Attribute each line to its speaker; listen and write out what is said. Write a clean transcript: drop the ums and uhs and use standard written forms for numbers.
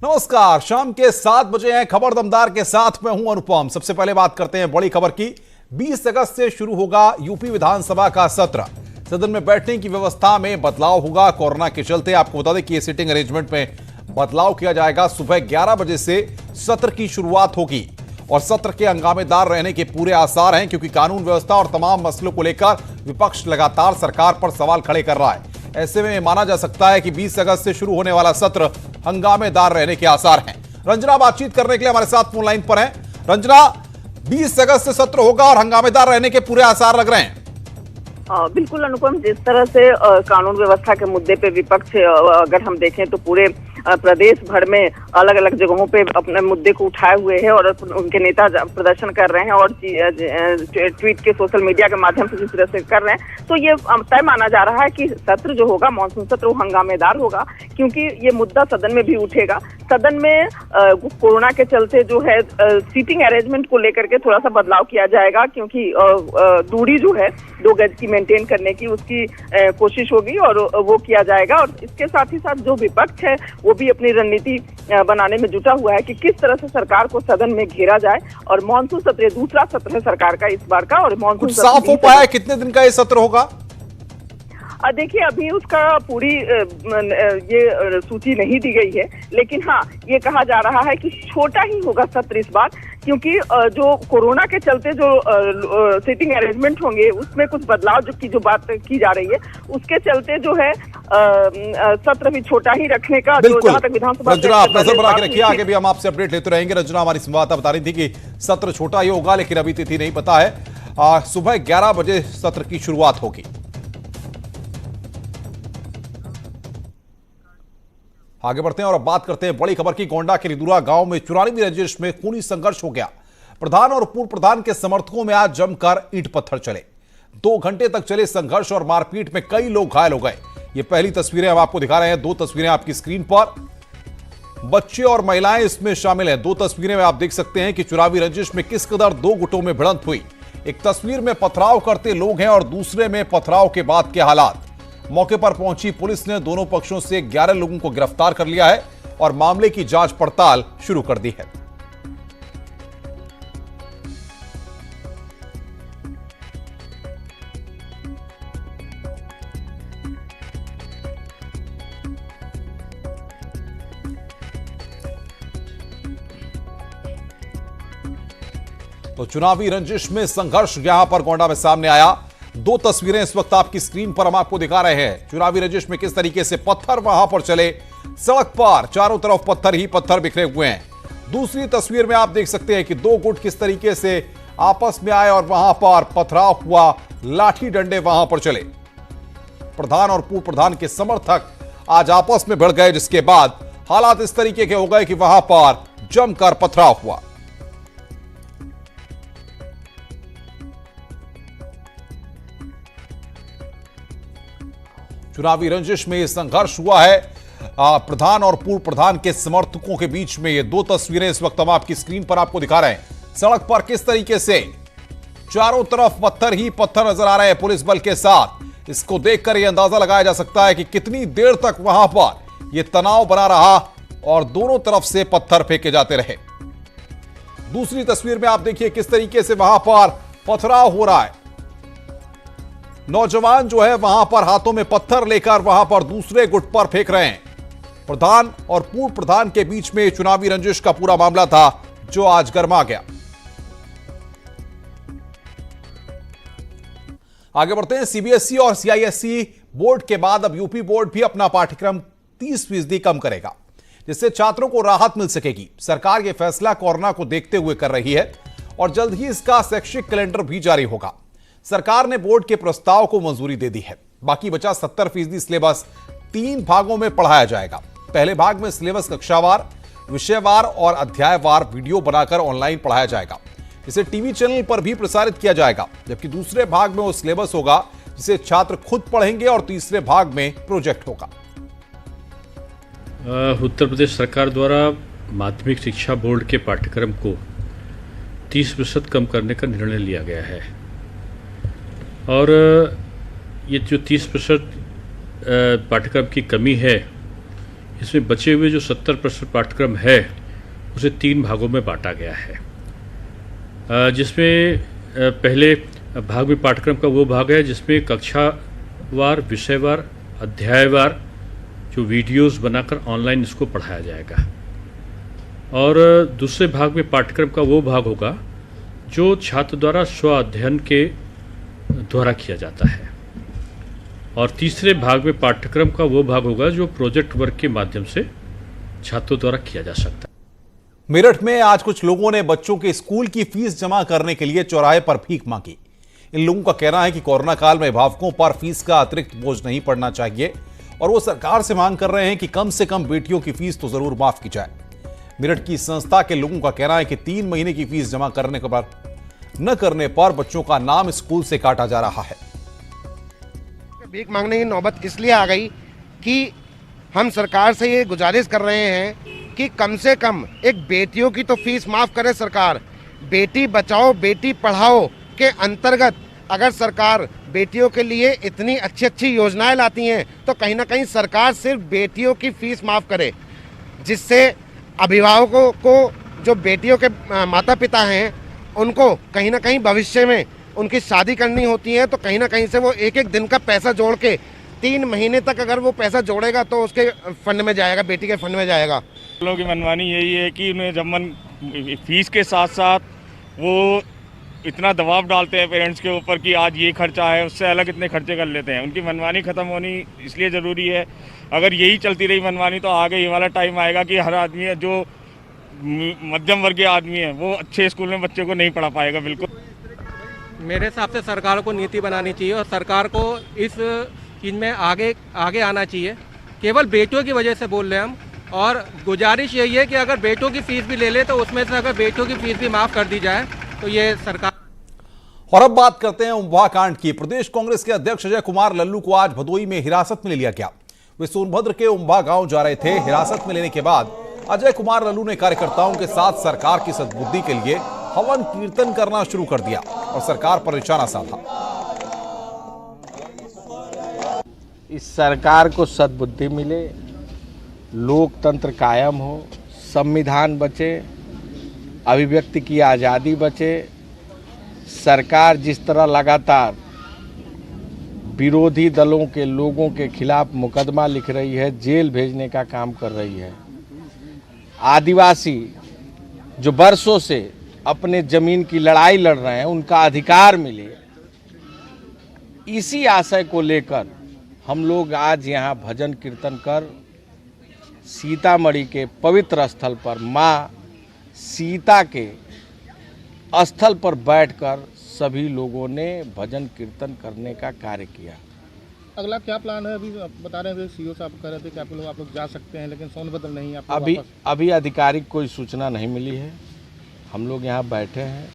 Speaker 1: नमस्कार, शाम के 7 बजे हैं। खबर दमदार के साथ मैं हूं अनुपम। सबसे पहले बात करते हैं बड़ी खबर की। 20 अगस्त से शुरू होगा यूपी विधानसभा का सत्र। सदन में बैठने की व्यवस्था में बदलाव होगा। कोरोना के चलते आपको बता दें कि ये सीटिंग अरेंजमेंट में बदलाव किया जाएगा। सुबह 11 बजे से सत्र की शुरुआत होगी और सत्र के हंगामेदार रहने के पूरे आसार हैं, क्योंकि कानून व्यवस्था और तमाम मसलों को लेकर विपक्ष लगातार सरकार पर सवाल खड़े कर रहा है। ऐसे में माना जा सकता है कि 20 अगस्त से शुरू होने वाला सत्र हंगामेदार रहने के आसार हैं। रंजना बातचीत करने के लिए हमारे साथ फोन लाइन पर हैं। रंजना, 20 अगस्त से सत्र होगा और हंगामेदार रहने के पूरे आसार लग रहे हैं।
Speaker 2: बिल्कुल अनुपम, जिस तरह से कानून व्यवस्था के मुद्दे पे विपक्ष अगर हम देखें तो पूरे प्रदेश भर में अलग अलग जगहों पे अपने मुद्दे को उठाए हुए हैं और उनके नेता प्रदर्शन कर रहे हैं और ट्वीट के सोशल मीडिया के माध्यम से जिस तरह से कर रहे हैं, तो ये तय माना जा रहा है कि सत्र जो होगा, मानसून सत्र, वो हंगामेदार होगा, क्योंकि ये मुद्दा सदन में भी उठेगा। सदन में कोरोना के चलते जो है सीटिंग अरेंजमेंट को लेकर के थोड़ा सा बदलाव किया जाएगा, क्योंकि दूरी जो है 2 गज की मेंटेन करने की उसकी कोशिश होगी और वो किया जाएगा। और इसके साथ ही साथ जो विपक्ष है वो भी अपनी रणनीति बनाने में जुटा हुआ है कि किस तरह से सरकार को सदन में घेरा जाए। और मानसून सत्र दूसरा सत्र है सरकार का इस बार का, और मानसून
Speaker 1: कुछ साफ हो पाया है कितने दिन का ये सत्र होगा?
Speaker 2: देखिए, अभी उसका पूरी ये सूची नहीं दी गई है, लेकिन हाँ, ये कहा जा रहा है कि छोटा ही होगा सत्र इस बार, क्योंकि जो कोरोना के चलते जो सीटिंग अरेंजमेंट होंगे उसमें कुछ बदलाव जो बात की जा रही है, उसके चलते जो है सत्र भी छोटा ही रखने का जो जहां तक विधानसभा
Speaker 1: रंजना नजर बना के रखिए। आगे भी हम आपसे अपडेट लेते रहेंगे। रंजना हमारी संवाददाता बता रही थी कि सत्र छोटा ही होगा, लेकिन अभी तिथि नहीं पता है। सुबह 11 बजे सत्र की शुरुआत होगी। आगे बढ़ते हैं और अब बात करते हैं बड़ी खबर की। गोंडा के रिदुरा गांव में चुनावी रंजिश में खूनी संघर्ष हो गया। प्रधान और पूर्व प्रधान के समर्थकों में आज जमकर ईंट पत्थर चले। 2 घंटे तक चले संघर्ष और मारपीट में कई लोग घायल हो गए। ये पहली तस्वीरें हम आपको दिखा रहे हैं। 2 तस्वीरें आपकी स्क्रीन पर, बच्चे और महिलाएं इसमें शामिल हैं। 2 तस्वीरें में आप देख सकते हैं कि चुनावी रंजिश में किस कदर 2 गुटों में भिड़ंत हुई। एक तस्वीर में पथराव करते लोग हैं और दूसरे में पथराव के बाद के हालात। मौके पर पहुंची पुलिस ने दोनों पक्षों से 11 लोगों को गिरफ्तार कर लिया है और मामले की जांच पड़ताल शुरू कर दी है। तो चुनावी रंजिश में संघर्ष यहां पर गोंडा में सामने आया। 2 तस्वीरें इस वक्त आपकी स्क्रीन पर हम आपको दिखा रहे हैं। चुनावी रंजिश में किस तरीके से पत्थर वहां पर चले। सड़क पर चारों तरफ पत्थर ही पत्थर बिखरे हुए हैं। दूसरी तस्वीर में आप देख सकते हैं कि 2 गुट किस तरीके से आपस में आए और वहां पर पथराव हुआ। लाठी डंडे वहां पर चले। प्रधान और पूर्व प्रधान के समर्थक आज आपस में भिड़ गए, जिसके बाद हालात इस तरीके के हो गए कि वहां पर जमकर पथराव हुआ। चुनावी रंजिश में यह संघर्ष हुआ है प्रधान और पूर्व प्रधान के समर्थकों के बीच में। ये 2 तस्वीरें इस वक्त हम आपकी स्क्रीन पर आपको दिखा रहे हैं। सड़क पर किस तरीके से चारों तरफ पत्थर ही पत्थर नजर आ रहे हैं पुलिस बल के साथ। इसको देखकर यह अंदाजा लगाया जा सकता है कि कितनी देर तक वहां पर यह तनाव बना रहा और दोनों तरफ से पत्थर फेंके जाते रहे। दूसरी तस्वीर में आप देखिए किस तरीके से वहां पर पथराव हो रहा है। नौजवान जो है वहां पर हाथों में पत्थर लेकर वहां पर दूसरे गुट पर फेंक रहे हैं। प्रधान और पूर्व प्रधान के बीच में चुनावी रंजिश का पूरा मामला था, जो आज गर्मा गया। आगे बढ़ते हैं। सीबीएसई और सीआईएसई बोर्ड के बाद अब यूपी बोर्ड भी अपना पाठ्यक्रम 30% कम करेगा, जिससे छात्रों को राहत मिल सकेगी। सरकार यह फैसला कोरोना को देखते हुए कर रही है और जल्द ही इसका शैक्षिक कैलेंडर भी जारी होगा। सरकार ने बोर्ड के प्रस्ताव को मंजूरी दे दी है। बाकी बचा 70% सिलेबस 3 भागों में पढ़ाया जाएगा। पहले भाग में सिलेबस कक्षावार, विषयवार और अध्यायवार वीडियो बनाकर ऑनलाइन पढ़ाया जाएगा। इसे टीवी चैनल पर भी प्रसारित किया जाएगा। जबकि दूसरे भाग में वो सिलेबस होगा जिसे छात्र खुद पढ़ेंगे और तीसरे भाग में प्रोजेक्ट होगा।
Speaker 3: उत्तर प्रदेश सरकार द्वारा माध्यमिक शिक्षा बोर्ड के पाठ्यक्रम को 30% कम करने का निर्णय लिया गया है और ये जो 30% पाठ्यक्रम की कमी है, इसमें बचे हुए जो 70% पाठ्यक्रम है उसे 3 भागों में बांटा गया है, जिसमें पहले भाग में पाठ्यक्रम का वो भाग है जिसमें कक्षावार, विषयवार, अध्यायवार जो वीडियोस बनाकर ऑनलाइन इसको पढ़ाया जाएगा। और दूसरे भाग में पाठ्यक्रम का वो भाग होगा जो छात्र द्वारा स्व अध्ययन के द्वारा किया जाता है। और तीसरे भाग में पाठ्यक्रम का वो भाग होगा जो प्रोजेक्ट वर्क के माध्यम से छात्रों द्वारा किया जा सकता है।
Speaker 1: मेरठ में आज कुछ लोगों ने बच्चों के स्कूल की फीस जमा करने के लिए चौराहे पर भीख मांगी। इन लोगों का कहना है कि कोरोना काल में अभिभावकों पर फीस का अतिरिक्त बोझ नहीं पड़ना चाहिए और वो सरकार से मांग कर रहे हैं कि कम से कम बेटियों की फीस तो जरूर माफ की जाए। मेरठ की संस्था के लोगों का कहना है कि 3 महीने की फीस जमा करने के बाद न करने पर बच्चों का नाम स्कूल से काटा जा रहा है।
Speaker 4: भीख मांगने की नौबत इसलिए आ गई कि हम सरकार से ये गुजारिश कर रहे हैं कि कम से कम एक बेटियों की तो फीस माफ करे सरकार। बेटी बचाओ बेटी पढ़ाओ के अंतर्गत अगर सरकार बेटियों के लिए इतनी अच्छी अच्छी योजनाएं लाती हैं तो कहीं ना कहीं सरकार सिर्फ बेटियों की फीस माफ करे, जिससे अभिभावकों को जो बेटियों के माता पिता हैं उनको कहीं ना कहीं भविष्य में उनकी शादी करनी होती है तो कहीं ना कहीं से वो एक एक दिन का पैसा जोड़ के 3 महीने तक अगर वो पैसा जोड़ेगा तो उसके फंड में जाएगा, बेटी के फंड में जाएगा।
Speaker 5: लोगों की मनमानी यही है कि उन्हें जब फीस के साथ साथ वो इतना दबाव डालते हैं पेरेंट्स के ऊपर कि आज ये खर्चा है उससे अलग इतने खर्चे कर लेते हैं। उनकी मनमानी ख़त्म होनी इसलिए ज़रूरी है। अगर यही चलती रही मनमानी तो आगे ये वाला टाइम आएगा कि हर आदमी जो मध्यम वर्गीय आदमी है वो अच्छे स्कूल में बच्चे को नहीं पढ़ा पाएगा। बिल्कुल
Speaker 6: मेरे हिसाब से सरकार को नीति बनानी चाहिए और सरकार को इस चीज़ में आगे आना चाहिए। केवल बेटियों की वजह से बोल रहे हैं हम, और गुजारिश यही है कि अगर बेटों की फीस भी ले ले तो उसमें से अगर बेटियों की फीस भी माफ़ कर दी जाए तो ये सरकार।
Speaker 1: और अब बात करते हैं उम्भा कांड की। प्रदेश कांग्रेस के अध्यक्ष अजय कुमार लल्लू को आज भदोई में हिरासत में ले लिया गया। वे सोनभद्र के उम्भा गांव जा रहे थे। हिरासत में लेने के बाद अजय कुमार लल्लू ने कार्यकर्ताओं के साथ सरकार की सद्बुद्धि के लिए हवन कीर्तन करना शुरू कर दिया और सरकार पर निशाना साधा।
Speaker 7: इस सरकार को सद्बुद्धि मिले, लोकतंत्र कायम हो, संविधान बचे, अभिव्यक्ति की आज़ादी बचे। सरकार जिस तरह लगातार विरोधी दलों के लोगों के खिलाफ मुकदमा लिख रही है, जेल भेजने का काम कर रही है, आदिवासी जो बरसों से अपने जमीन की लड़ाई लड़ रहे हैं उनका अधिकार मिले, इसी आशय को लेकर हम लोग आज यहाँ भजन कीर्तन कर सीतामढ़ी के पवित्र स्थल पर माँ सीता के स्थल पर बैठकर सभी लोगों ने भजन कीर्तन करने का कार्य किया।
Speaker 8: अगला क्या प्लान है? अभी बता रहे थे सीओ साहब कह रहे थे कि आप लोग जा सकते हैं लेकिन सोनभद्र नहीं।
Speaker 7: अभी आधिकारिक कोई सूचना नहीं मिली है। हम लोग यहाँ बैठे हैं।